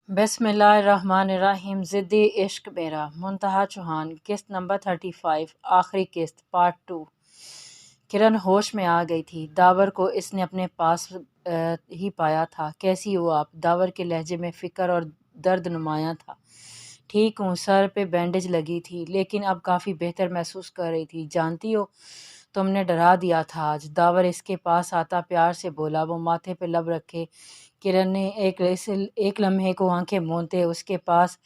بسم اللہ الرحمن الرحیم۔ ضدِ عشق میرا، منتہا چوہان، قسط نمبر 35، آخری قسط، پارٹ 2۔ کرن ہوش میں آ گئی تھی۔ داور کو اس نے اپنے پاس ہی پایا تھا۔ کیسی ہو آپ؟ داور کے لہجے میں فکر اور درد نمایاں تھا۔ ٹھیک ہوں، سر پہ بینڈیج لگی تھی لیکن اب کافی بہتر محسوس کر رہی تھی۔ جانتی ہو تم نے ڈرا دیا تھا آج۔ داور اس کے پاس آتا پیار سے بولا۔ وہ ماتھے پہ لب رکھے کرن نے ایک لمحے کو آنکھیں موندے اس کے پاس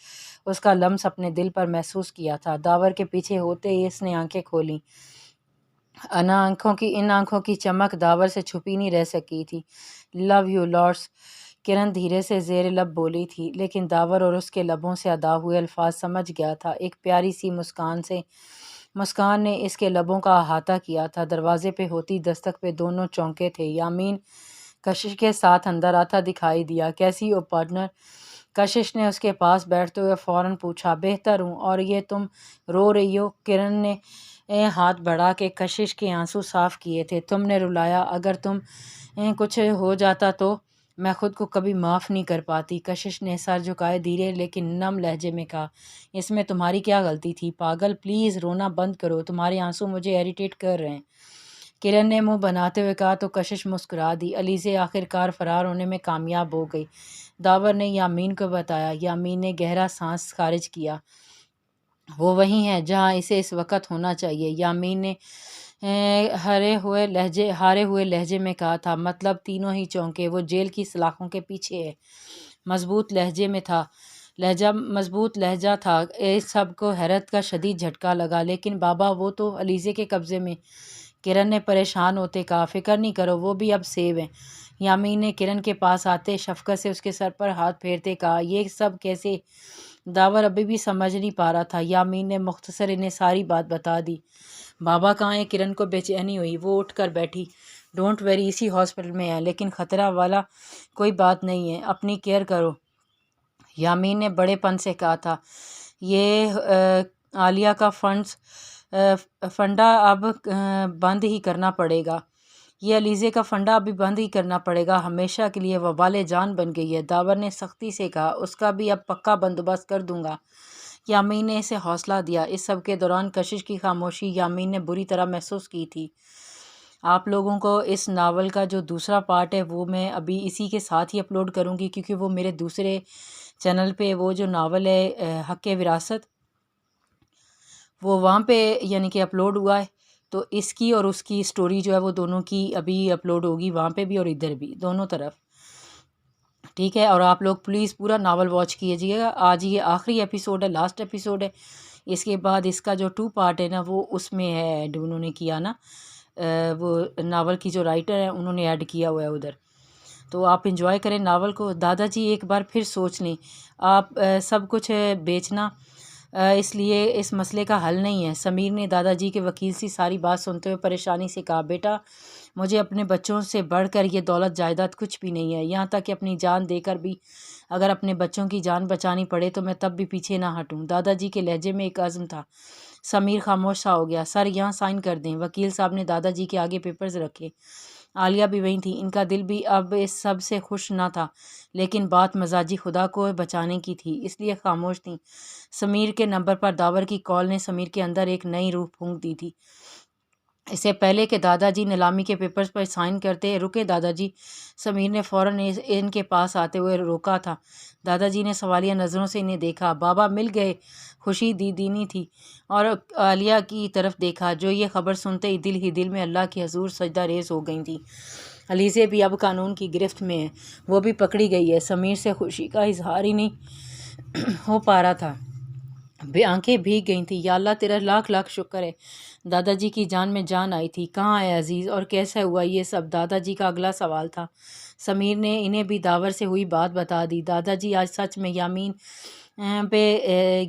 اس کا لمس اپنے دل پر محسوس کیا تھا۔ داور کے پیچھے ہوتے ہی اس نے آنکھیں کھولیں۔ ان آنکھوں کی چمک داور سے چھپی نہیں رہ سکی تھی۔ لو یو لاٹس، کرن دھیرے سے زیر لب بولی تھی، لیکن داور اور اس کے لبوں سے ادا ہوئے الفاظ سمجھ گیا تھا۔ ایک پیاری سی مسکان نے اس کے لبوں کا احاطہ کیا تھا۔ دروازے پہ ہوتی دستک پہ دونوں چونکے تھے۔ یامین کشش کے ساتھ اندر آتا دکھائی دیا۔ کیسی ہو پارٹنر؟ کشش نے اس کے پاس بیٹھتے ہوئے فوراً پوچھا۔ بہتر ہوں، اور یہ تم رو رہی ہو؟ کرن نے ہاتھ بڑھا کے کشش کے آنسو صاف کیے تھے۔ تم نے رلایا، اگر تم کچھ ہو جاتا تو میں خود کو کبھی معاف نہیں کر پاتی۔ کشش نے سر جھکائے دھیرے لیکن نم لہجے میں کہا۔ اس میں تمہاری کیا غلطی تھی پاگل؟ پلیز رونا بند کرو، تمہارے آنسو مجھے اریٹیٹ کر رہے ہیں۔ کرن نے منہ بناتے ہوئے کہا تو کشش مسکرا دی۔ علیزے آخر کار فرار ہونے میں کامیاب ہو گئی۔ داور نے یامین کو بتایا۔ یامین نے گہرا سانس خارج کیا۔ وہ وہیں ہے جہاں اسے اس وقت ہونا چاہیے، یامین نے ہارے ہوئے لہجے میں کہا تھا۔ مطلب؟ تینوں ہی چونکے۔ وہ جیل کی سلاخوں کے پیچھے ہے۔ مضبوط لہجہ تھا۔ اس سب کو حیرت کا شدید جھٹکا لگا۔ لیکن بابا وہ تو علیزے کے قبضے میں۔ کرن نے پریشان ہوتے کہا۔ فکر نہیں کرو، وہ بھی اب سیو ہیں۔ یامین نے کرن کے پاس آتے شفقت سے اس کے سر پر ہاتھ پھیرتے کہا۔ یہ سب کیسے؟ داور ابھی بھی سمجھ نہیں پا رہا تھا۔ یامین نے مختصر انہیں ساری بات بتا دی۔ بابا کہاں ہیں؟ کرن کو بے چینی ہوئی۔ وہ اٹھ کر بیٹھی۔ ڈونٹ ویری، اسی ہاسپٹل میں ہیں، لیکن خطرہ والا کوئی بات نہیں ہے، اپنی کیئر کرو۔ یامین نے بڑے پن سے کہا تھا۔ یہ عالیہ کا فنڈا اب بند ہی کرنا پڑے گا۔ یہ علیزے کا فنڈا ابھی بند ہی کرنا پڑے گا، ہمیشہ کے لیے وبال جان بن گئی ہے۔ داور نے سختی سے کہا۔ اس کا بھی اب پکا بندوبست کر دوں گا۔ یامین نے اسے حوصلہ دیا۔ اس سب کے دوران کشش کی خاموشی یامین نے بری طرح محسوس کی تھی۔ آپ لوگوں کو اس ناول کا جو دوسرا پارٹ ہے وہ میں ابھی اسی کے ساتھ ہی اپلوڈ کروں گی، کیونکہ وہ میرے دوسرے چینل پہ وہ جو ناول ہے حق وراثت، وہ وہاں پہ یعنی کہ اپلوڈ ہوا ہے، تو اس کی اور اس کی سٹوری جو ہے وہ دونوں کی ابھی اپلوڈ ہوگی، وہاں پہ بھی اور ادھر بھی، دونوں طرف، ٹھیک ہے۔ اور آپ لوگ پلیز پورا ناول واچ کیجیے گا۔ آج یہ آخری ایپیسوڈ ہے، لاسٹ ایپیسوڈ ہے۔ اس کے بعد اس کا جو 2 پارٹ ہے نا وہ اس میں ہے ایڈ، انہوں نے کیا نا، وہ ناول کی جو رائٹر ہے انہوں نے ایڈ کیا ہوا ہے ادھر، تو آپ انجوائے کریں ناول کو۔ دادا جی ایک بار پھر سوچ لیں، آپ سب کچھ بیچنا اس لیے اس مسئلے کا حل نہیں ہے۔ سمیر نے دادا جی کے وکیل سے ساری بات سنتے ہوئے پریشانی سے کہا۔ بیٹا، مجھے اپنے بچوں سے بڑھ کر یہ دولت جائیداد کچھ بھی نہیں ہے، یہاں تک کہ اپنی جان دے کر بھی اگر اپنے بچوں کی جان بچانی پڑے تو میں تب بھی پیچھے نہ ہٹوں۔ دادا جی کے لہجے میں ایک عزم تھا۔ سمیر خاموش سا ہو گیا۔ سر یہاں سائن کر دیں۔ وکیل صاحب نے دادا جی کے آگے پیپرز رکھے۔ عالیہ بھی وہیں تھی۔ ان کا دل بھی اب اس سب سے خوش نہ تھا، لیکن بات مزاجی خدا کو بچانے کی تھی، اس لیے خاموش تھیں۔ سمیر کے نمبر پر داور کی کال نے سمیر کے اندر ایک نئی روح پھونک دی تھی۔ اس سے پہلے کہ دادا جی نیلامی کے پیپرز پر سائن کرتے، رکے دادا جی، سمیر نے فوراً ان کے پاس آتے ہوئے روکا تھا۔ دادا جی نے سوالیہ نظروں سے انہیں دیکھا۔ بابا مل گئے؟ خوشی دینی تھی اور عالیہ کی طرف دیکھا، جو یہ خبر سنتے ہی دل میں اللہ کے حضور سجدہ ریز ہو گئی تھی۔ علیزے بھی اب قانون کی گرفت میں ہے، وہ بھی پکڑی گئی ہے۔ سمیر سے خوشی کا اظہار ہی نہیں ہو پا رہا تھا، آنکھیں بھیگ گئی تھیں۔ یا اللہ تیرا لاکھ لاکھ شکر ہے، دادا جی کی جان میں جان آئی تھی۔ کہاں ہے عزیز، اور کیسا ہوا یہ سب؟ دادا جی کا اگلا سوال تھا۔ سمیر نے انہیں بھی داور سے ہوئی بات بتا دی۔ دادا جی آج سچ میں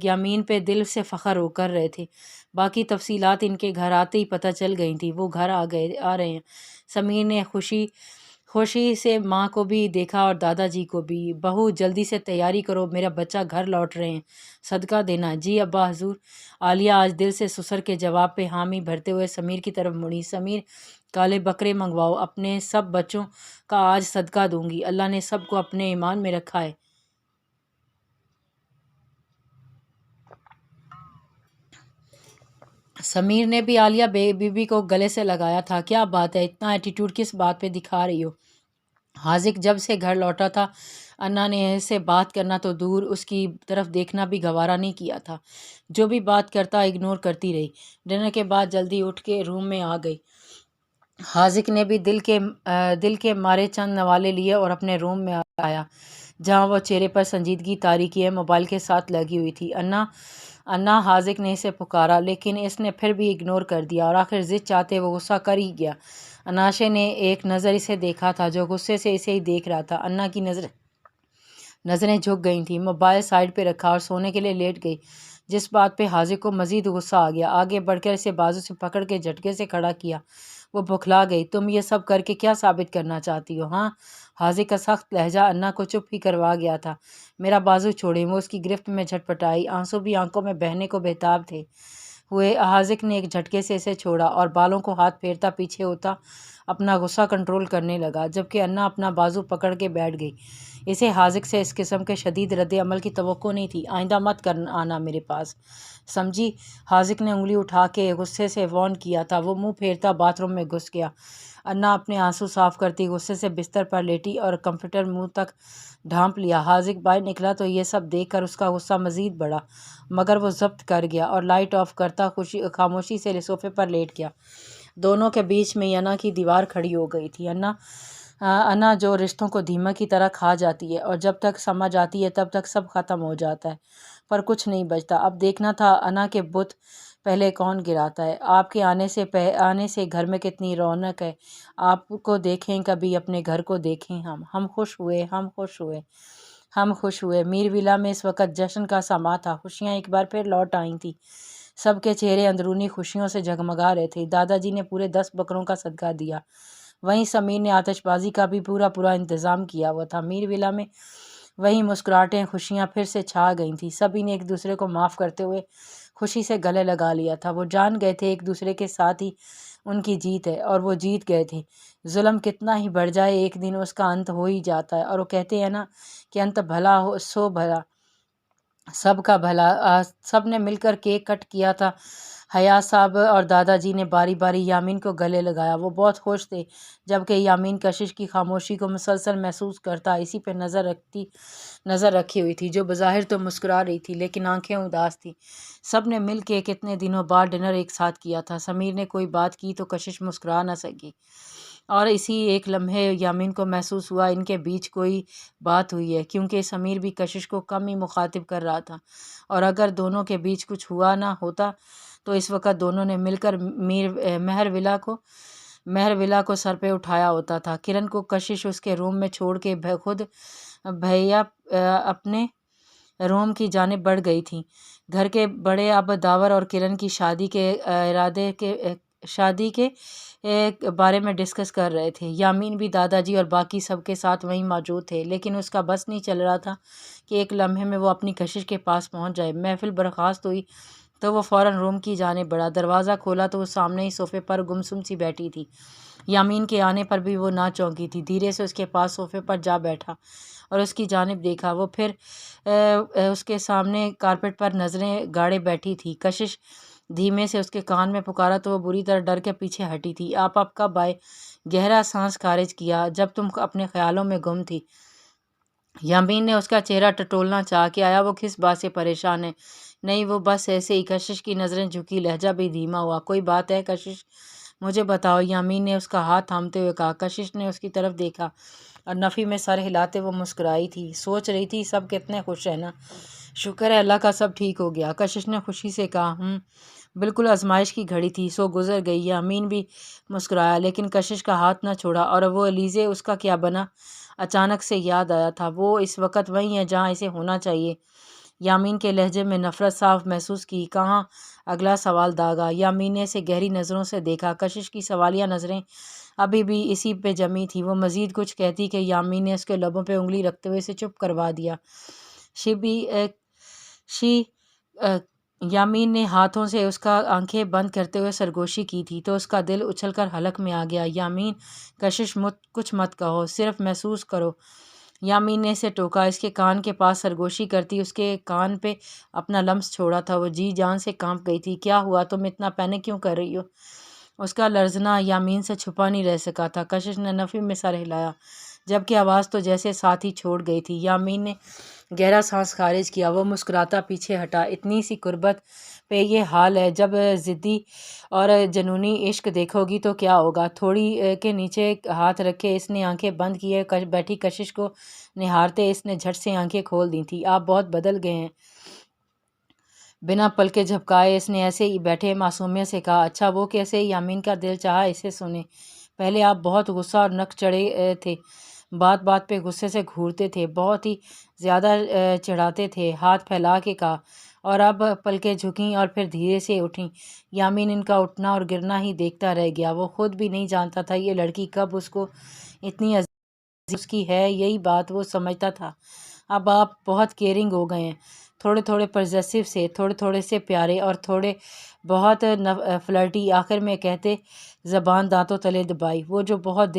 یامین پہ دل سے فخر ہو کر رہے تھے۔ باقی تفصیلات ان کے گھر آتے ہی پتہ چل گئی تھیں۔ وہ گھر آ رہے ہیں۔ سمیر نے خوشی سے ماں کو بھی دیکھا اور دادا جی کو بھی۔ بہو جلدی سے تیاری کرو، میرا بچہ گھر لوٹ رہے ہیں، صدقہ دینا۔ جی ابا حضور۔ عالیہ آج دل سے سسر کے جواب پہ حامی بھرتے ہوئے سمیر کی طرف مڑی۔ سمیر، کالے بکرے منگواؤ، اپنے سب بچوں کا آج صدقہ دوں گی، اللہ نے سب کو اپنے ایمان میں رکھا ہے۔ سمیر نے بھی عالیہ بیوی کو گلے سے لگایا تھا۔ کیا بات ہے، اتنا ایٹیٹیوڈ کس بات پہ دکھا رہی ہو؟ حاذق جب سے گھر لوٹا تھا انا نے سے بات کرنا تو دور، اس کی طرف دیکھنا بھی گوارا نہیں کیا تھا۔ جو بھی بات کرتا اگنور کرتی رہی۔ ڈنر کے بعد جلدی اٹھ کے روم میں آ گئی۔ حاذق نے بھی دل کے مارے چند نوالے لیے اور اپنے روم میں آیا، جہاں وہ چہرے پر سنجیدگی طاری کیے موبائل کے ساتھ لگی ہوئی تھی۔ انا حاذق نے اسے پکارا، لیکن اس نے پھر بھی اگنور کر دیا اور آخر ضد چاہتے وہ غصہ کر ہی گیا۔ اناشے نے ایک نظر اسے دیکھا تھا جو غصے سے اسے ہی دیکھ رہا تھا۔ انا کی نظریں جھک گئی تھیں، موبائل سائیڈ پہ رکھا اور سونے کے لیے لیٹ گئی، جس بات پہ حاذق کو مزید غصہ آ گیا۔ آگے بڑھ کر اسے بازو سے پکڑ کے جھٹکے سے کھڑا کیا۔ وہ بوکھلا گئی۔ تم یہ سب کر کے کیا ثابت کرنا چاہتی ہو؟ ہاں؟ حاذق کا سخت لہجہ انا کو چپ ہی کروا گیا تھا۔ میرا بازو چھوڑیں۔ وہ اس کی گرفت میں جھٹ پٹائی، آنسو بھی آنکھوں میں بہنے کو بےتاب تھے ہوئے۔ حاذق نے ایک جھٹکے سے اسے چھوڑا اور بالوں کو ہاتھ پھیرتا پیچھے ہوتا اپنا غصہ کنٹرول کرنے لگا، جبکہ انا اپنا بازو پکڑ کے بیٹھ گئی۔ اسے حاذق سے اس قسم کے شدید رد عمل کی توقع نہیں تھی۔ آئندہ مت آنا میرے پاس، سمجھی؟ حاذق نے انگلی اٹھا کے غصے سے وارن کیا تھا۔ وہ منہ پھیرتا باتھ روم میں گھس گیا۔ انا اپنے آنسو صاف کرتی غصے سے بستر پر لیٹی اور کمفرٹر منہ تک ڈھانپ لیا۔ حاذق باہر نکلا تو یہ سب دیکھ کر اس کا غصہ مزید بڑھا، مگر وہ ضبط کر گیا اور لائٹ آف کرتا خاموشی سے صوفے پر لیٹ گیا۔ دونوں کے بیچ میں انا کی دیوار کھڑی ہو گئی تھی۔ انا جو رشتوں کو دیمک کی طرح کھا جاتی ہے اور جب تک سمجھ آتی ہے تب تک سب ختم ہو جاتا ہے، پر کچھ نہیں بچتا۔ اب دیکھنا تھا انا کے بت پہلے کون گراتا ہے۔ آپ کے آنے سے گھر میں کتنی رونق ہے۔ آپ کو دیکھیں، کبھی اپنے گھر کو دیکھیں۔ ہم خوش ہوئے۔ میر ولا میں اس وقت جشن کا سما تھا۔ خوشیاں ایک بار پھر لوٹ آئی تھیں۔ سب کے چہرے اندرونی خوشیوں سے جگمگا رہے تھے۔ دادا جی نے پورے 10 بکروں کا صدقہ دیا۔ وہیں سمیر نے آتش بازی کا بھی پورا انتظام کیا ہوا تھا۔ میر ولا میں وہیں مسکراہٹیں، خوشیاں پھر سے چھا گئی تھیں۔ سبھی نے ایک دوسرے کو معاف کرتے ہوئے خوشی سے گلے لگا لیا تھا۔ وہ جان گئے تھے ایک دوسرے کے ساتھ ہی ان کی جیت ہے، اور وہ جیت گئے تھے۔ ظلم کتنا ہی بڑھ جائے ایک دن اس کا انت ہو ہی جاتا ہے، اور وہ کہتے ہیں نا کہ انت بھلا ہو سو بھلا، سب کا بھلا۔ سب نے مل کر کیک کٹ کیا تھا۔ حیا صاحب اور دادا جی نے باری باری یامین کو گلے لگایا۔ وہ بہت خوش تھے، جبکہ یامین کشش کی خاموشی کو مسلسل محسوس کرتا اسی پہ نظر رکھی ہوئی تھی، جو بظاہر تو مسکرا رہی تھی لیکن آنکھیں اداس تھیں۔ سب نے مل کے کتنے دنوں بعد ڈنر ایک ساتھ کیا تھا۔ سمیر نے کوئی بات کی تو کشش مسکرا نہ سکی، اور اسی ایک لمحے یامین کو محسوس ہوا ان کے بیچ کوئی بات ہوئی ہے، کیونکہ سمیر بھی کشش کو کم ہی مخاطب کر رہا تھا، اور اگر دونوں کے بیچ کچھ ہوا نہ ہوتا تو اس وقت دونوں نے مل کر مہر ولا کو سر پہ اٹھایا ہوتا تھا۔ کرن کو کشش اس کے روم میں چھوڑ کے خود بھیا اپنے روم کی جانب بڑھ گئی تھیں۔ گھر کے بڑے اب داور اور کرن کی شادی کے بارے میں ڈسکس کر رہے تھے۔ یامین بھی دادا جی اور باقی سب کے ساتھ وہیں موجود تھے، لیکن اس کا بس نہیں چل رہا تھا کہ ایک لمحے میں وہ اپنی کشش کے پاس پہنچ جائے۔ محفل برخاست ہوئی تو وہ فوراً روم کی جانب بڑھا۔ دروازہ کھولا تو وہ سامنے ہی صوفے پر گمسم سی بیٹھی تھی۔ یامین کے آنے پر بھی وہ نہ چونکی تھی۔ دھیرے سے اس کے پاس صوفے پر جا بیٹھا اور اس کی جانب دیکھا۔ وہ پھر اس کے سامنے کارپیٹ پر نظریں گاڑے بیٹھی تھی۔ کشش دھیمے سے اس کے کان میں پکارا تو وہ بری طرح ڈر کے پیچھے ہٹی تھی۔ آپ کب آئے؟ گہرا سانس خارج کیا۔ جب تم اپنے خیالوں میں گم تھی۔ یامین نے اس کا چہرہ ٹٹولنا چاہا کہ آیا وہ کس بات سے پریشان ہے؟ نہیں، وہ بس ایسے ہی۔ کشش کی نظریں جھکی، لہجہ بھی دھیما ہوا۔ کوئی بات ہے کشش؟ مجھے بتاؤ، یامین نے اس کا ہاتھ تھامتے ہوئے کہا۔ کشش نے اس کی طرف دیکھا اور نفی میں سر ہلاتے وہ مسکرائی تھی۔ سوچ رہی تھی سب کتنے خوش ہیں نا؟ شکر ہے اللہ کا سب ٹھیک ہو گیا، کشش نے خوشی سے کہا۔ بالکل آزمائش کی گھڑی تھی، سو گزر گئی۔ یامین بھی مسکرایا، لیکن کشش کا ہاتھ نہ چھوڑا۔ اور وہ الیزے، اس کا کیا بنا؟ اچانک سے یاد آیا تھا۔ وہ اس وقت وہیں ہے جہاں اسے ہونا چاہیے۔ یامین کے لہجے میں نفرت صاف محسوس کی۔ کہاں؟ اگلا سوال داغا۔ یامین نے اسے گہری نظروں سے دیکھا۔ کشش کی سوالیہ نظریں ابھی بھی اسی پہ جمی تھی۔ وہ مزید کچھ کہتی کہ یامین نے اس کے لبوں پہ انگلی رکھتے ہوئے اسے چپ کروا دیا۔ یامین نے ہاتھوں سے اس کا آنکھیں بند کرتے ہوئے سرگوشی کی تھی تو اس کا دل اچھل کر حلق میں آ گیا۔ یامین، کشش کچھ مت کہو، صرف محسوس کرو۔ یامین نے اسے ٹوکا، اس کے کان کے پاس سرگوشی کرتی اس کے کان پہ اپنا لمس چھوڑا تھا۔ وہ جی جان سے کانپ گئی تھی۔ کیا ہوا؟ تم اتنا پینک کیوں کر رہی ہو؟ اس کا لرزنا یامین سے چھپا نہیں رہ سکا تھا۔ کشش نے نفی میں سر ہلایا، جبکہ آواز تو جیسے ساتھ ہی چھوڑ گئی تھی۔ یامین نے گہرا سانس خارج کیا۔ وہ مسکراتا پیچھے ہٹا۔ اتنی سی قربت پہ یہ حال ہے، جب ضدی اور جنونی عشق دیکھو گی تو کیا ہوگا؟ تھوڑی کے نیچے ہاتھ رکھے اس نے آنکھیں بند کیے بیٹھی کشش کو نہارتے اس نے جھٹ سے آنکھیں کھول دی تھیں۔ آپ بہت بدل گئے ہیں۔ بنا پلکیں جھپکائے اس نے ایسے ہی بیٹھے معصومیت سے کہا۔ اچھا وہ کیسے؟ یامین کا دل چاہا اسے سنے۔ پہلے آپ بہت غصہ اور نک چڑھے تھے، بات بات پہ غصے سے گھورتے تھے، بہت ہی زیادہ چڑھاتے تھے، ہاتھ پھیلا کے کہا، اور اب پلکیں جھکیں اور پھر دھیرے سے اٹھیں۔ یامین ان کا اٹھنا اور گرنا ہی دیکھتا رہ گیا۔ وہ خود بھی نہیں جانتا تھا یہ لڑکی کب اس کو اتنی عزیز اس کی ہے، یہی بات وہ سمجھتا تھا۔ اب آپ بہت کیئرنگ ہو گئے ہیں، تھوڑے تھوڑے پوزیسو سے، تھوڑے تھوڑے سے پیارے اور تھوڑے بہت فلرٹی۔ آخر میں کہتے زبان دانتوں تلے دبائی۔ وہ جو بہت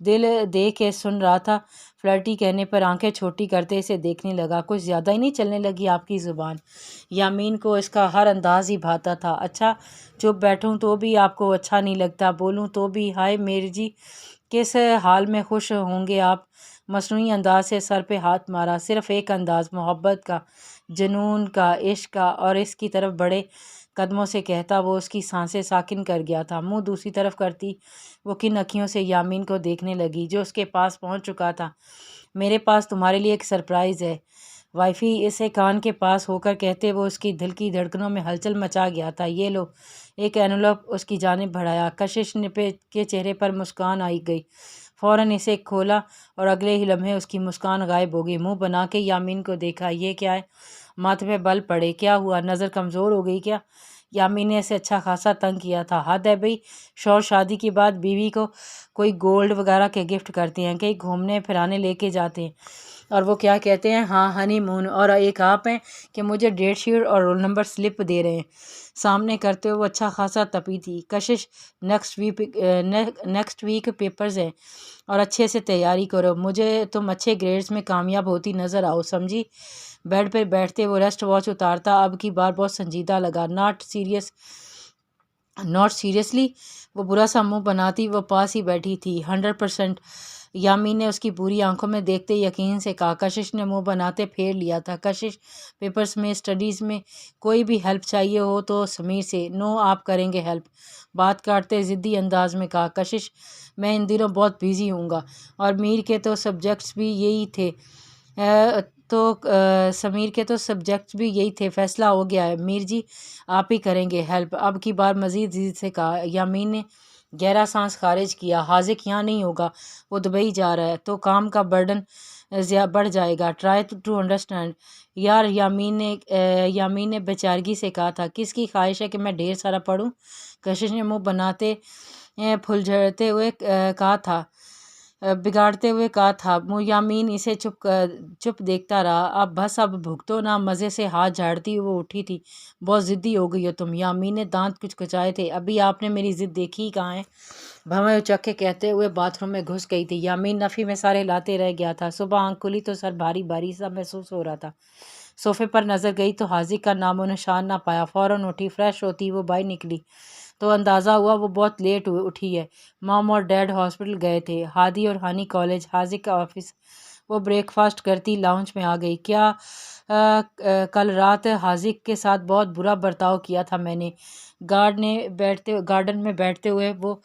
دل دے کے سن رہا تھا، فلرٹی کہنے پر آنکھیں چھوٹی کرتے اسے دیکھنے لگا۔ کچھ زیادہ ہی نہیں چلنے لگی آپ کی زبان؟ یامین کو اس کا ہر انداز ہی بھاتا تھا۔ اچھا چپ بیٹھوں تو بھی آپ کو اچھا نہیں لگتا، بولوں تو بھی؟ ہائے میری جی، کس حال میں خوش ہوں گے آپ؟ مصنوعی انداز سے سر پہ ہاتھ مارا۔ صرف ایک انداز، محبت کا، جنون کا، عشق کا، اور اس کی طرف بڑے قدموں سے کہتا وہ اس کی سانسیں ساکن کر گیا تھا۔ منہ دوسری طرف کرتی وہ کن اکھیوں سے یامین کو دیکھنے لگی جو اس کے پاس پہنچ چکا تھا۔ میرے پاس تمہارے لیے ایک سرپرائز ہے وائفی، اسے کان کے پاس ہو کر کہتے وہ اس کی دل کی دھڑکنوں میں ہلچل مچا گیا تھا۔ یہ لو۔ ایک اینولوپ اس کی جانب بڑھایا۔ کشش کے چہرے پر مسکان آئی گئی، فوراً اسے کھولا اور اگلے ہی لمحے اس کی مسکان غائب ہو گئی۔ منہ بنا کے یامین کو دیکھا۔ یہ کیا ہے؟ ماتھے پہ بل پڑے۔ کیا ہوا؟ نظر کمزور ہو گئی کیا؟ یامین نے اسے اچھا خاصا تنگ کیا تھا۔ حد ہے بھئی، شوہر شادی کے بعد بیوی کو کوئی گولڈ وغیرہ کے گفٹ کرتے ہیں، کہیں گھومنے پھرانے لے کے جاتے ہیں، اور وہ کیا کہتے ہیں، ہاں ہنی مون، اور ایک آپ ہیں کہ مجھے ڈیٹ شیٹ اور رول نمبر سلپ دے رہے ہیں۔ سامنے کرتے ہوئے وہ اچھا خاصا تپی تھی۔ کشش نیکسٹ ویک پیپرز ہیں اور اچھے سے تیاری کرو، مجھے تم اچھے گریڈز میں کامیاب ہوتی نظر آؤ، سمجھی؟ بیڈ پہ بیٹھتے وہ ریسٹ واچ اتارتا، اب کی بار بہت سنجیدہ لگا۔ Not seriously? وہ برا سا منہ بناتی وہ پاس ہی بیٹھی تھی۔ 100%۔ یامین نے اس کی بری آنکھوں میں دیکھتے یقین سے کہا۔ کشش نے منہ بناتے پھیر لیا تھا۔ کشش، پیپرز میں، اسٹڈیز میں کوئی بھی ہیلپ چاہیے ہو تو سمیر سے۔ نو، آپ کریں گے ہیلپ؟ بات کاٹتے ضدی انداز میں کہا کشش، میں ان دنوں بہت بیزی ہوں گا، اور میر کے تو سبجیکٹس بھی یہی تھے سمیر کے تو سبجیکٹس بھی یہی تھے، فیصلہ ہو گیا ہے میر جی، آپ ہی کریں گے ہیلپ۔ اب کی بار مزید ضد سے کہا۔ یامین نے گہرا سانس خارج کیا۔ حاذق یہاں نہیں ہوگا، وہ دبئی جا رہا ہے، تو کام کا برڈن بڑھ جائے گا۔ ٹرائی ٹو انڈرسٹینڈ یار، یامین نے بیچارگی سے کہا تھا۔ کس کی خواہش ہے کہ میں ڈھیر سارا پڑھوں؟ کشش نے منہ بناتے پھلجھڑتے ہوئے کہا تھا، بگاڑتے ہوئے کہا تھا۔ یامین اسے چپ دیکھتا رہا۔ اب بس، اب بھگتو نا۔ مزے سے ہاتھ جھاڑتی وہ اٹھی تھی۔ بہت ضدی ہو گئی ہو تم۔ یامین نے دانت کچکچائے تھے۔ ابھی آپ نے میری ضد دیکھی کہاں ہے؟ بھویں اچک کے کہتے ہوئے باتھ روم میں گھس گئی تھی۔ یامین نفی میں سر ہلاتے رہ گیا تھا۔ صبح آنکھ کھلی تو سر بھاری بھاری سا محسوس ہو رہا تھا۔ صوفے پر نظر گئی تو حاذق کا نام و نشان نہ پایا۔ فوراً اٹھی، فریش ہوتی وہ باہر نکلی تو اندازہ ہوا وہ بہت لیٹ اٹھی ہے۔ مام اور ڈیڈ ہاسپٹل گئے تھے، ہادی اور ہانی کالج، حاذق کا آفس۔ وہ بریک فاسٹ کرتی لاؤنج میں آ گئی۔ کیا کل رات حاذق کے ساتھ بہت برا برتاؤ کیا تھا میں نے؟ گارڈن میں بیٹھتے ہوئے وہ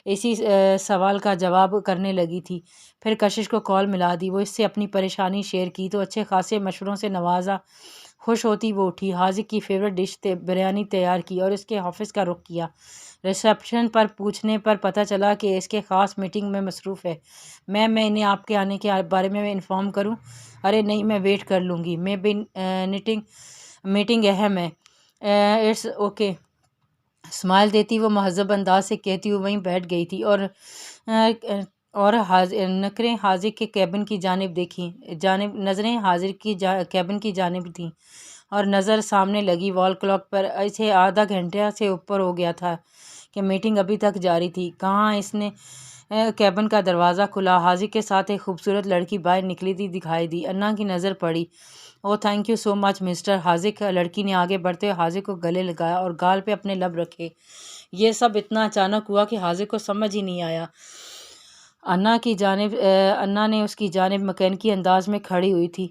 اسی سوال کا جواب کرنے لگی تھی۔ پھر کشش کو کال ملا دی۔ وہ اس سے اپنی پریشانی شیئر کی تو اچھے خاصے مشوروں سے نوازا۔ خوش ہوتی وہ اٹھی، حاذق کی فیوریٹ ڈش بریانی تیار کی اور اس کے آفس کا رخ کیا۔ ریسیپشن پر پوچھنے پر پتہ چلا کہ اس کے خاص میٹنگ میں مصروف ہے۔ میں انہیں آپ کے آنے کے بارے میں انفارم کروں؟ ارے نہیں، میں ویٹ کر لوں گی، میں بھی میٹنگ اہم ہے۔ It's okay. اسمائل دیتی وہ مہذب انداز سے کہتی ہوئی وہیں بیٹھ گئی تھی اور نظریں حاذق کے کیبن کی جانب نظریں حاذق کی کیبن کی جانب تھیں، اور نظر سامنے لگی وال کلاک پر۔ اسے آدھا گھنٹہ سے اوپر ہو گیا تھا کہ میٹنگ ابھی تک جاری تھی۔ کہاں اس نے کیبن کا دروازہ کھلا، حاضق کے ساتھ ایک خوبصورت لڑکی باہر نکلی تھی دکھائی دی۔ انا کی نظر پڑی۔ Oh thank you so much mister Haziq. لڑکی نے آگے بڑھتے ہوئے حاضق کو گلے لگایا اور گال پہ اپنے لب رکھے۔ یہ سب اتنا اچانک ہوا کہ حاضق کو سمجھ ہی نہیں آیا۔ انا نے اس کی جانب مکینکی انداز میں کھڑی ہوئی تھی۔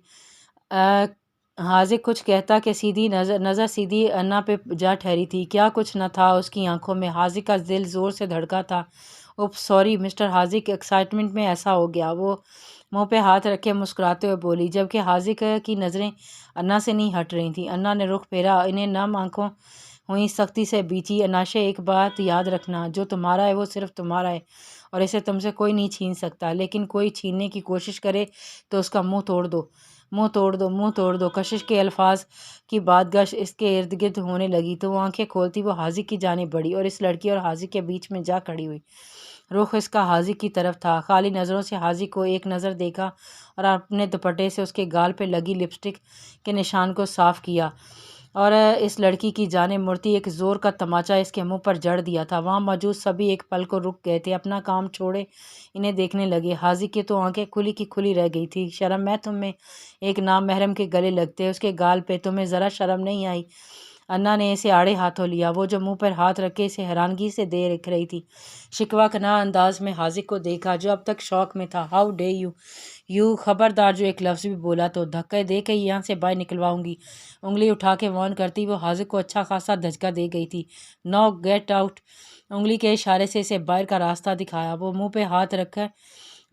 حاضق کچھ کہتا کہ سیدھی نظر سیدھی انا پہ جا ٹھہری تھی۔ کیا کچھ نہ تھا اس کی آنکھوں میں۔ حاضق کا دل زور سے دھڑکا تھا۔ اوپ سوری مسٹر حاضق، ایکسائٹمنٹ میں ایسا ہو گیا۔ وہ منہ پہ ہاتھ رکھے مسکراتے ہوئے بولی، جبکہ حاضق کی نظریں انا سے نہیں ہٹ رہی تھیں۔ انا نے رخ پھیرا، انہیں نم آنکھوں ہوئی سختی سے بیچی۔ اناشے، ایک بات یاد رکھنا، جو تمہارا ہے وہ صرف تمہارا ہے اور اسے تم سے کوئی نہیں چھین سکتا، لیکن کوئی چھیننے کی کوشش کرے تو اس کا منہ توڑ دو، منہ توڑ دو، منہ توڑ دو۔ کشش کے الفاظ کی بادگش اس کے ارد گرد ہونے لگی تو وہ آنکھیں کھولتی وہ حاضق کی جانب بڑھی اور اس لڑکی اور حاضق کے بیچ میں جا کھڑی ہوئی۔ رخ اس کا حاضق کی طرف تھا۔ خالی نظروں سے حاضق کو ایک نظر دیکھا اور اپنے دوپٹے سے اس کے گال پہ لگی لپسٹک کے نشان کو صاف کیا اور اس لڑکی کی جانب مڑتی ایک زور کا تماچا اس کے منہ پر جڑ دیا تھا۔ وہاں موجود سبھی ایک پل کو رک گئے تھے، اپنا کام چھوڑے انہیں دیکھنے لگے۔ حاضق کی تو آنکھیں کھلی کی کھلی رہ گئی تھی۔ شرم ہے تم میں، ایک نام محرم کے گلے لگتے، اس کے گال پہ، تمہیں ذرا شرم نہیں آئی؟ انا نے اسے آڑے ہاتھوں لیا، وہ جو منہ پر ہاتھ رکھے اسے حیرانگی سے دیکھ رہی تھی۔ شکوہ کناں انداز میں حاضق کو دیکھا جو اب تک شوق میں تھا۔ ہاؤ ڈے یو، خبردار جو ایک لفظ بھی بولا تو دھکے دے کے یہاں سے باہر نکلواؤں گی۔ انگلی اٹھا کے وارن کرتی وہ حاضق کو اچھا خاصا دھچکا دے گئی تھی۔ No get out. انگلی کے اشارے سے اسے باہر کا راستہ دکھایا۔ وہ منہ پہ ہاتھ رکھے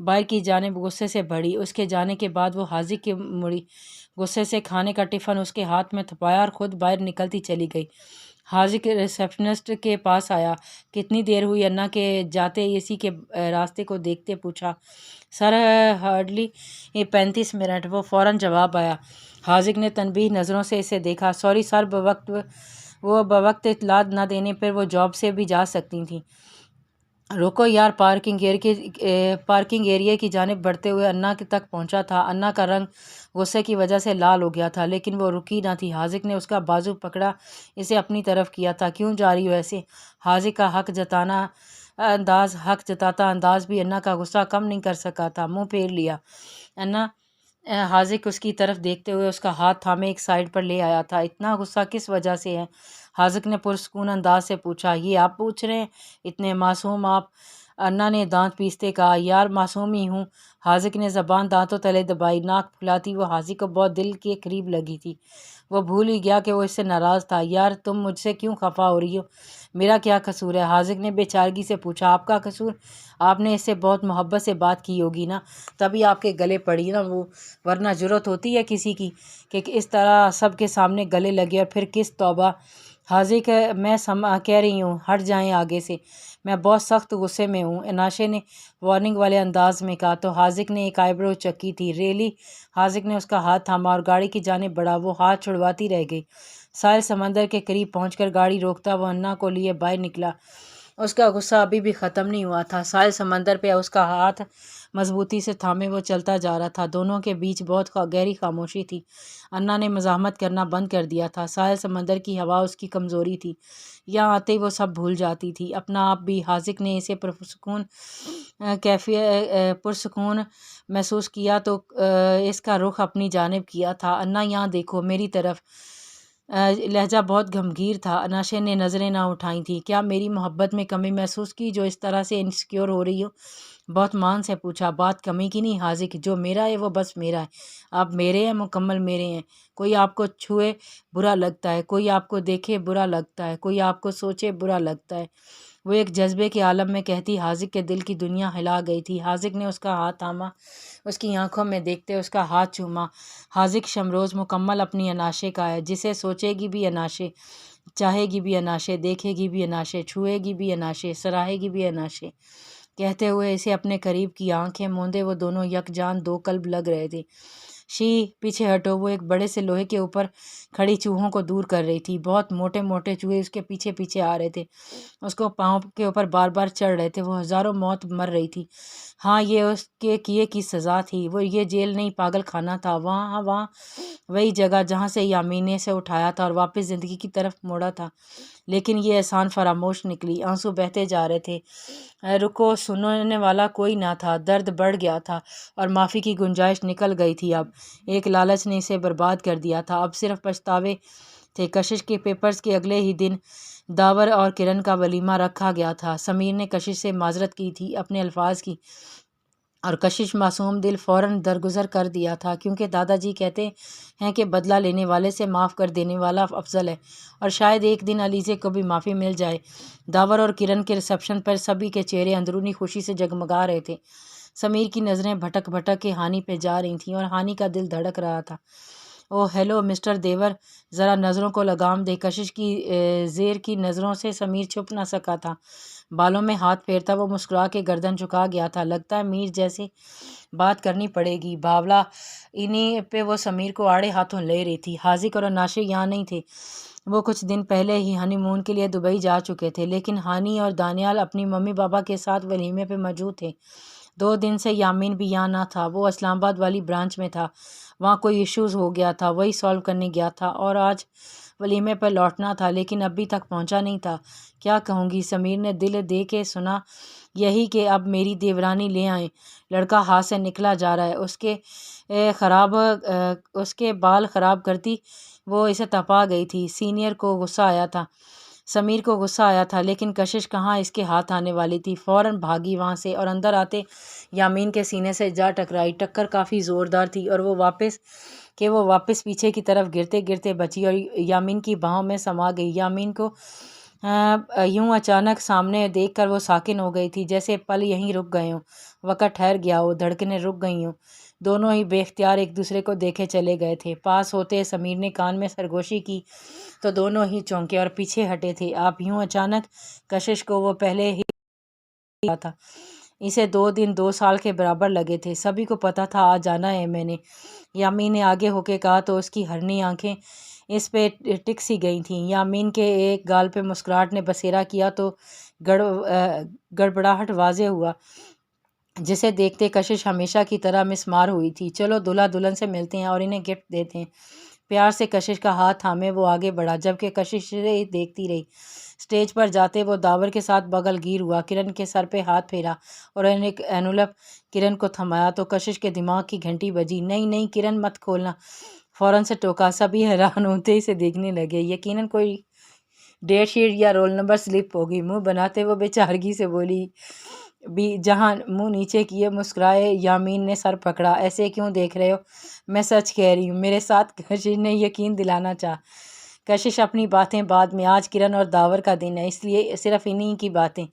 باہر کی جانب غصے سے بڑھی۔ اس کے جانے کے بعد وہ حاضق کی مڑی، غصے سے کھانے کا ٹفن اس کے ہاتھ میں تھپایا اور خود باہر نکلتی چلی گئی۔ حاضق ریسیپشنسٹ کے پاس آیا۔ کتنی دیر ہوئی؟ انا کے جاتے اسی کے راستے کو دیکھتے پوچھا۔ سر ہارڈلی 35 منٹ، وہ فوراً جواب آیا۔ حاضق نے تنبیہ نظروں سے اسے دیکھا۔ سوری سر، بوقت اطلاع نہ دینے پر وہ جاب سے بھی جا سکتی تھیں۔ روکو یار۔ پارکنگ ایریا کی جانب بڑھتے ہوئے انا تک پہنچا تھا۔ انا کا رنگ غصے کی وجہ سے لال ہو گیا تھا، لیکن وہ رکی نہ تھی۔ حاضق نے اس کا بازو پکڑا، اسے اپنی طرف کیا تھا۔ کیوں جا رہی ہو ایسے؟ حاضق کا حق جتاتا انداز بھی انا کا غصہ کم نہیں کر سکا تھا۔ منہ پھیر لیا۔ حاضق اس کی طرف دیکھتے ہوئے اس کا ہاتھ تھامے ایک سائڈ پر لے آیا تھا۔ اتنا غصہ کس وجہ سے ہے؟ حاضق نے پرسکون انداز سے پوچھا۔ یہ آپ پوچھ رہے ہیں؟ اتنے معصوم آپ؟ انا نے دانت پیستے کہا۔ یار معصوم ہی ہوں۔ حاضق نے زبان دانتوں تلے دبائی، ناک پھلاتی وہ حاضق کو بہت دل کے قریب لگی تھی۔ وہ بھول ہی گیا کہ وہ اس سے ناراض تھا۔ یار تم مجھ سے کیوں خفا ہو رہی ہو؟ میرا کیا قصور ہے؟ حاضق نے بے چارگی سے پوچھا۔ آپ کا قصور؟ آپ نے اس سے بہت محبت سے بات کی ہوگی نا، تبھی آپ کے گلے پڑی نا وہ، ورنہ جرأت ہوتی ہے کسی کی کہ اس طرح سب کے سامنے گلے لگے؟ اور پھر کس توبہ! حاضق، میں کہہ رہی ہوں ہٹ جائیں آگے سے، میں بہت سخت غصے میں ہوں، اناشے نے وارننگ والے انداز میں کہا۔ تو حاضق نے ایک آئیبرو چکی تھی۔ ریلی؟ حاضق نے اس کا ہاتھ تھاما اور گاڑی کی جانب بڑھا۔ وہ ہاتھ چھڑواتی رہ گئی۔ ساحل سمندر کے قریب پہنچ کر گاڑی روکتا وہ انا کو لیے باہر نکلا۔ اس کا غصہ ابھی بھی ختم نہیں ہوا تھا۔ ساحل سمندر پہ اس کا ہاتھ مضبوطی سے تھامے وہ چلتا جا رہا تھا۔ دونوں کے بیچ بہت گہری خاموشی تھی۔ انا نے مزاحمت کرنا بند کر دیا تھا۔ ساحل سمندر کی ہوا اس کی کمزوری تھی، یہاں آتے ہی وہ سب بھول جاتی تھی، اپنا آپ بھی۔ حاضق نے اسے پرسکون محسوس کیا تو اس کا رخ اپنی جانب کیا تھا۔ انا یہاں دیکھو، میری طرف۔ لہجہ بہت گمگیر تھا۔ اناشے نے نظریں نہ اٹھائی تھیں۔ کیا میری محبت میں کمی محسوس کی جو اس طرح سے انسیکیور ہو رہی ہو؟ بہت مان سے پوچھا۔ بات کمی کی نہیں حاضق، جو میرا ہے وہ بس میرا ہے، آپ میرے ہیں، مکمل میرے ہیں۔ کوئی آپ کو چھوئے برا لگتا ہے، کوئی آپ کو دیکھے برا لگتا ہے، کوئی آپ کو سوچے برا لگتا ہے۔ وہ ایک جذبے کے عالم میں کہتی حاضق کے دل کی دنیا ہلا گئی تھی۔ حاضق نے اس کا ہاتھ تھاما، اس کی آنکھوں میں دیکھتے اس کا ہاتھ چوما۔ حاضق شمروز مکمل اپنی اناشے کا ہے، جسے سوچے گی بھی اناشے، چاہے گی بھی اناشے، دیکھے گی بھی اناشے، چھوئے گی بھی اناشے، سراہے گی بھی اناشے۔ کہتے ہوئے اسے اپنے قریب کی، آنکھیں موندے وہ دونوں یکجان دو قلب لگ رہے تھے۔ شی پیچھے ہٹو، وہ ایک بڑے سے لوہے کے اوپر کھڑی چوہوں کو دور کر رہی تھی۔ بہت موٹے موٹے چوہے اس کے پیچھے پیچھے آ رہے تھے، اس کو پاؤں کے اوپر بار بار چڑھ رہے تھے۔ وہ ہزاروں موت مر رہی تھی۔ ہاں، یہ اس کے کیے کی سزا تھی۔ وہ یہ جیل نہیں، پاگل خانہ تھا۔ وہاں وہی جگہ جہاں سے یامین نے اسے اٹھایا تھا اور واپس زندگی کی طرف موڑا تھا۔ لیکن یہ احسان فراموش نکلی۔ آنسو بہتے جا رہے تھے۔ رکو، سننے والا کوئی نہ تھا۔ درد بڑھ گیا تھا اور معافی کی گنجائش نکل گئی تھی۔ اب ایک لالچ نے اسے برباد کر دیا تھا۔ اب صرف پچھتاوے تھے۔ کشش کے پیپرز کے اگلے ہی دن داور اور کرن کا ولیمہ رکھا گیا تھا۔ سمیر نے کشش سے معذرت کی تھی، اپنے الفاظ کی، اور کشش معصوم دل فوراً درگزر کر دیا تھا، کیونکہ دادا جی کہتے ہیں کہ بدلہ لینے والے سے معاف کر دینے والا افضل ہے، اور شاید ایک دن علیزے کو بھی معافی مل جائے۔ داور اور کرن کے ریسپشن پر سبھی کے چہرے اندرونی خوشی سے جگمگا رہے تھے۔ سمیر کی نظریں بھٹک بھٹک کے ہانی پہ جا رہی تھیں اور ہانی کا دل دھڑک رہا تھا۔ او ہیلو مسٹر دیور، ذرا نظروں کو لگام دے۔ کشش کی زیر کی نظروں سے سمیر چھپ نہ سکا تھا۔ بالوں میں ہاتھ پھیرتا وہ مسکرا کے گردن جھکا گیا تھا۔ لگتا ہے میر جیسے بات کرنی پڑے گی۔ باولا انہی پہ وہ سمیر کو آڑے ہاتھوں لے رہی تھی۔ حاذق اور اناشی یہاں نہیں تھے۔ وہ کچھ دن پہلے ہی ہنی مون کے لیے دبئی جا چکے تھے، لیکن ہانی اور دانیال اپنی ممی بابا کے ساتھ ولیمے پہ موجود تھے۔ 2 دن سے یامین بھی یہاں نہ تھا۔ وہ اسلام آباد والی برانچ میں تھا۔ وہاں کوئی ایشوز ہو گیا تھا، وہی سالو کرنے گیا تھا، اور آج ولیمے پر لوٹنا تھا، لیکن ابھی تک پہنچا نہیں تھا۔ کیا کہوں گی؟ سمیر نے دل دے کے سنا، یہی کہ اب میری دیورانی لے آئیں۔ لڑکا ہاتھ سے نکلا جا رہا ہے۔ اس کے بال خراب کرتی وہ اسے تپا گئی تھی۔ سینئر کو غصہ آیا تھا، سمیر کو غصہ آیا تھا، لیکن کشش کہاں اس کے ہاتھ آنے والی تھی۔ فوراً بھاگی وہاں سے اور اندر آتے یامین کے سینے سے جا ٹکرائی۔ ٹکر کافی زوردار تھی اور وہ واپس پیچھے کی طرف گرتے گرتے بچی اور یامین کی باہوں میں سما گئی۔ یامین کو یوں اچانک سامنے دیکھ کر وہ ساکن ہو گئی تھی، جیسے پل یہیں رک گئے ہوں، وقت ٹھہر گیا ہو، دھڑکنیں رک گئی ہوں۔ دونوں ہی بے اختیار ایک دوسرے کو دیکھے چلے گئے تھے۔ پاس ہوتے سمیر نے کان میں سرگوشی کی تو دونوں ہی چونکے اور پیچھے ہٹے تھے۔ آپ یوں اچانک؟ کشش کو وہ پہلے ہی کیا تھا۔ اسے 2 دن 2 سال کے برابر لگے تھے۔ سبھی کو پتہ تھا آج آنا ہے میں نے۔ یامین نے آگے ہو کے کہا تو اس کی ہرنی آنکھیں اس پہ ٹک سی گئی تھیں۔ یامین کے ایک گال پہ مسکراہٹ نے بسیرا کیا تو گڑبڑاہٹ واضح ہوا، جسے دیکھتے کشش ہمیشہ کی طرح مسمار ہوئی تھی۔ چلو دلہا دلہن سے ملتے ہیں اور انہیں گفٹ دیتے ہیں۔ پیار سے کشش کا ہاتھ تھامے وہ آگے بڑھا، جبکہ کشش سے دیکھتی رہی۔ اسٹیج پر جاتے وہ داور کے ساتھ بغل گیر ہوا، کرن کے سر پہ ہاتھ پھیرا اور ایک اینولپ کرن کو تھمایا تو کشش کے دماغ کی گھنٹی بجی۔ نہیں نہیں کرن، مت کھولنا، فوراً سے ٹوکا۔ سبھی حیران ہوتے اسے دیکھنے لگے۔ یقیناً کوئی ڈیٹ شیٹ یا رول نمبر سلپ ہوگی۔ منہ بناتے وہ بیچارگی سے بولی بھی جہاں منہ نیچے کیے مسکرائے۔ یامین نے سر پکڑا۔ ایسے کیوں دیکھ رہے ہو؟ میں سچ کہہ رہی ہوں میرے ساتھ، کشش نے یقین دلانا چاہا۔ کشش اپنی باتیں بعد میں، آج کرن اور داور کا دن ہے، اس لیے صرف انہی کی باتیں۔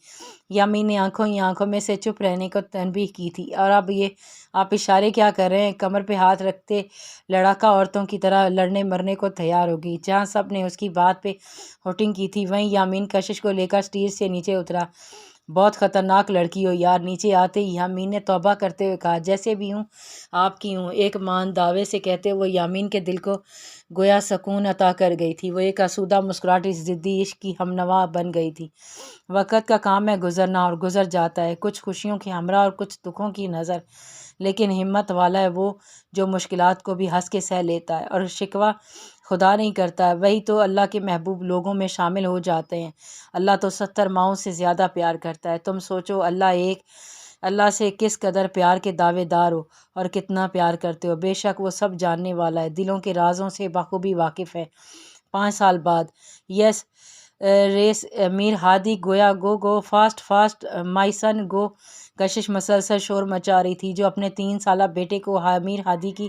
یامین نے آنکھوں ہی آنکھوں میں سے چپ رہنے کو تنبیہ کی تھی۔ اور اب یہ آپ اشارے کیا کر رہے ہیں؟ کمر پہ ہاتھ رکھتے لڑاکا عورتوں کی طرح لڑنے مرنے کو تیار ہوگی۔ جہاں سب نے اس کی بات پہ ہوٹنگ کی تھی، وہیں یامین کشش کو لے کر اسٹیج سے نیچے اترا۔ بہت خطرناک لڑکی ہو یار۔ نیچے آتے ہی یامین نے توبہ کرتے ہوئے کہا، جیسے بھی ہوں آپ کی ہوں، ایک مان دعوے سے کہتے وہ یامین کے دل کو گویا سکون عطا کر گئی تھی۔ وہ ایک آسودہ مسکراہٹ اس ضدی عشق کی ہمنوا بن گئی تھی۔ وقت کا کام ہے گزرنا، اور گزر جاتا ہے، کچھ خوشیوں کے ہمراہ اور کچھ دکھوں کی نظر، لیکن ہمت والا ہے وہ جو مشکلات کو بھی ہنس کے سہ لیتا ہے اور شکوہ خدا نہیں کرتا ہے۔ وہی تو اللہ کے محبوب لوگوں میں شامل ہو جاتے ہیں۔ اللہ تو 70 ماؤں سے زیادہ پیار کرتا ہے۔ تم سوچو اللہ سے کس قدر پیار کے دعوے دار ہو اور کتنا پیار کرتے ہو۔ بے شک وہ سب جاننے والا ہے، دلوں کے رازوں سے بخوبی واقف ہے۔ 5 سال بعد یس ریس میر ہادی گویا گو فاسٹ فاسٹ مائی سن گو۔ کشش مسلسل شور مچا رہی تھی، جو اپنے 3 سالہ بیٹے کو میر ہادی کی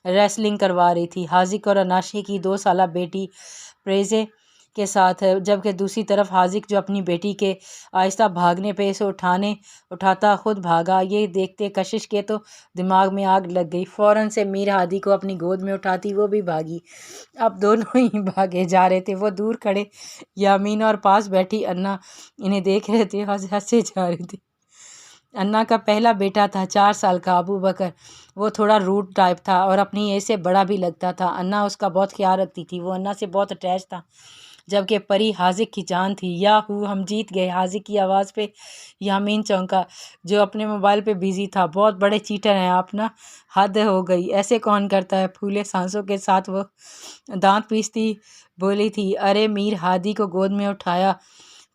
ریسلنگ کروا رہی تھی، حاذق اور اناشی کی 2 سالہ بیٹی پریزے کے ساتھ، جبکہ دوسری طرف حاذق جو اپنی بیٹی کے آہستہ بھاگنے پہ اسے اٹھاتا خود بھاگا۔ یہ دیکھتے کشش کے تو دماغ میں آگ لگ گئی۔ فوراً سے میر ہادی کو اپنی گود میں اٹھاتی وہ بھی بھاگی۔ اب دونوں ہی بھاگے جا رہے تھے۔ وہ دور کھڑے یامین اور پاس بیٹھی انا انہیں دیکھ رہے تھے، ہنسے جا رہے تھے۔ انا کا پہلا بیٹا تھا، 4 سال کا، ابو بکر۔ وہ تھوڑا روڈ ٹائپ تھا اور اپنی ایج سے بڑا بھی لگتا تھا۔ انا اس کا بہت خیال رکھتی تھی، وہ انا سے بہت اٹیچ تھا، جبکہ پری حاذق کی جان تھی۔ یاہو ہم جیت گئے! حاذق کی آواز پہ یامین چونکا، جو اپنے موبائل پہ بزی تھا۔ بہت بڑے چیٹر ہیں آپ نا، حد ہو گئی، ایسے کون کرتا ہے؟ پھولے سانسوں کے ساتھ وہ دانت پیستی بولی تھی۔ ارے میر ہادی کو گود میں اٹھایا۔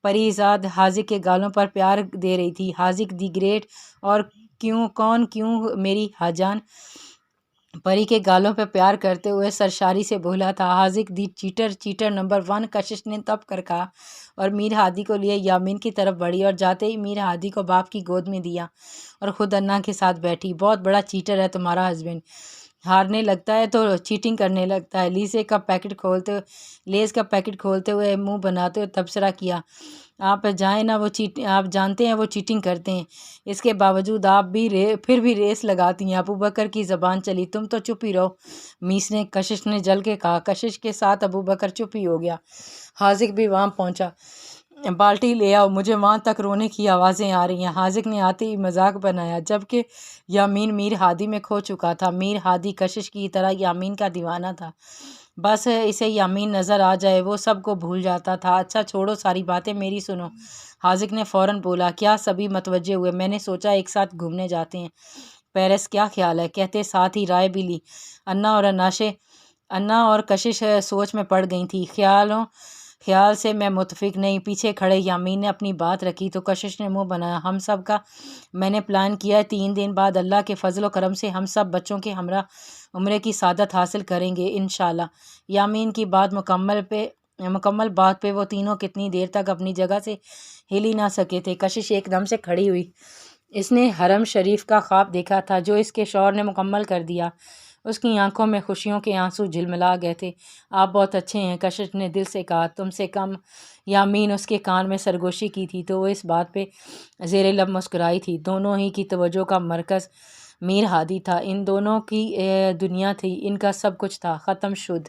پری زاد حاذق کے گالوں پر پیار دے رہی تھی۔ حاذق دی گریٹ، اور کیوں میری جان؟ پری کے گالوں پہ پیار کرتے ہوئے سرشاری سے بولا تھا حاذق دی چیٹر نمبر 1۔ کشش نے تب کر کہا اور میر ہادی کو لیے یامین کی طرف بڑھی اور جاتے ہی میر ہادی کو باپ کی گود میں دیا اور خود انا کے ساتھ بیٹھی۔ بہت بڑا چیٹر ہے تمہارا ہسبینڈ، ہارنے لگتا ہے تو چیٹنگ کرنے لگتا ہے۔ لیز کا پیکٹ کھولتے ہوئے منہ بناتے ہوئے تبصرہ کیا۔ آپ جانتے ہیں وہ چیٹنگ کرتے ہیں، اس کے باوجود آپ پھر بھی ریس لگاتی ہیں۔ ابوبکر کی زبان چلی۔ تم تو چپ ہی رہو میس نے کشش نے جل کے کہا۔ کشش کے ساتھ ابوبکر چپ ہی ہو گیا۔ حاذق بھی وہاں پہنچا۔ بالٹی لے آؤ، مجھے وہاں تک رونے کی آوازیں آ رہی ہیں۔ حاذق نے آتے ہی مذاق بنایا، جبکہ یامین میر ہادی میں کھو چکا تھا۔ میر ہادی کشش کی طرح یامین کا دیوانہ تھا، بس اسے یامین نظر آ جائے وہ سب کو بھول جاتا تھا۔ اچھا چھوڑو ساری باتیں، میری سنو، حاذق نے فوراً بولا۔ کیا؟ سبھی متوجہ ہوئے۔ میں نے سوچا ایک ساتھ گھومنے جاتے ہیں پیرس، کیا خیال ہے؟ کہتے ساتھ ہی رائے بھی لی۔ انا اور کشش سوچ میں پڑ گئی تھی۔ خیال سے میں متفق نہیں۔ پیچھے کھڑے یامین نے اپنی بات رکھی تو کشش نے منہ بنایا۔ ہم سب کا میں نے پلان کیا ہے، 3 دن بعد اللہ کے فضل و کرم سے ہم سب بچوں کے ہمراہ عمرے کی سعادت حاصل کریں گے انشاءاللہ۔ یامین کی مکمل بات پہ وہ تینوں کتنی دیر تک اپنی جگہ سے ہل ہی نہ سکے تھے۔ کشش ایک دم سے کھڑی ہوئی۔ اس نے حرم شریف کا خواب دیکھا تھا جو اس کے شوہر نے مکمل کر دیا۔ اس کی آنکھوں میں خوشیوں کے آنسو جھلملا گئے تھے۔ آپ بہت اچھے ہیں، کشش نے دل سے کہا۔ تم سے کم؟ یامین اس کے کان میں سرگوشی کی تھی تو وہ اس بات پہ زیر لب مسکرائی تھی۔ دونوں ہی کی توجہ کا مرکز میر ہادی تھا۔ ان دونوں کی دنیا تھی، ان کا سب کچھ تھا۔ ختم شد۔